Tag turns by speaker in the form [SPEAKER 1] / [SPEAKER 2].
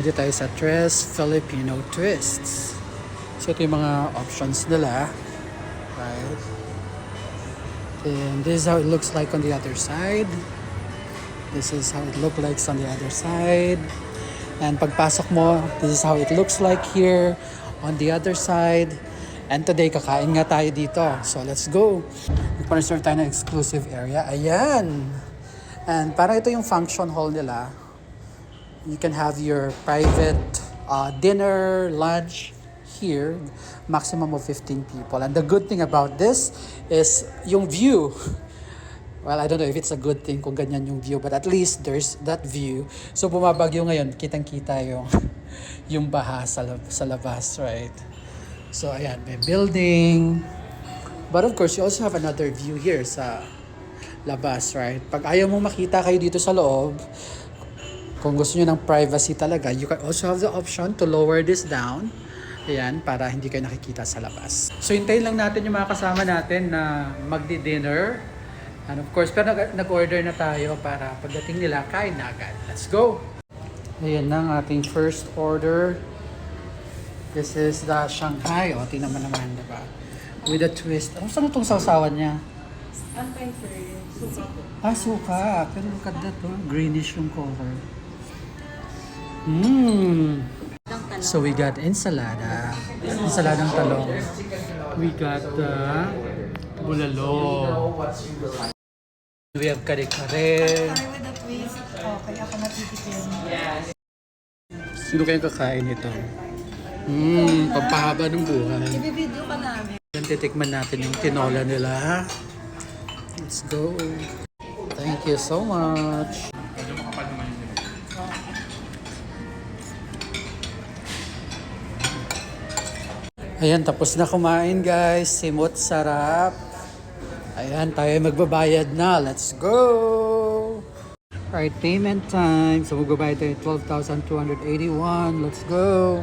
[SPEAKER 1] Dito tayo sa Tres Filipino Twists. So ito yung mga options nila. Right? And this is how it looks like on the other side. This is how it looks like on the other side. And pagpasok mo, this is how it looks like here on the other side. And today, kakain nga tayo dito. So let's go. Nagpa-reserve tayo ng exclusive area. Ayan. And parang ito yung function hall nila. You can have your private dinner, lunch here, maximum of 15 people. And the good thing about this is yung view. Well, I don't know if it's a good thing kung ganyan yung view, but at least there's that view. So bumabagyo ngayon, kitang-kita yung baha sa labas, right? So ayan, may building. But of course, you also have another view here sa labas, right? Pag ayaw mong makita kayo dito sa loob, kung gusto nyo ng privacy talaga, you can also have the option to lower this down. Ayan, para hindi kayo nakikita sa labas. So, hintayin lang natin yung mga kasama natin na magdi-dinner. And of course, pero nag-order na tayo para pagdating nila, kain na agad. Let's go! Ayan na ang ating first order. This is the Shanghai. O, tingnan mo naman, diba? With a twist. Ano saan itong sausawan niya?
[SPEAKER 2] Antay, sir. Suka po.
[SPEAKER 1] Suka. Pero look at that, oh. Greenish yung color. So we got ensalada. Ensaladang talong. We got bulalo. We have kare-kare.
[SPEAKER 2] Sorry with the twist. Oh, kaya ako natitikim.
[SPEAKER 1] Sino kayong kakain ito? Pagpahaba ng buhay.
[SPEAKER 2] I-video ka namin.
[SPEAKER 1] Yan, titikman natin yung tinola nila. Let's go. Thank you so much. Ayan, tapos na kumain guys. Simot sarap. Ayan, tayo magbabayad na. Let's go! Alright, payment time. So magbabayad tayo 12,281. Let's go!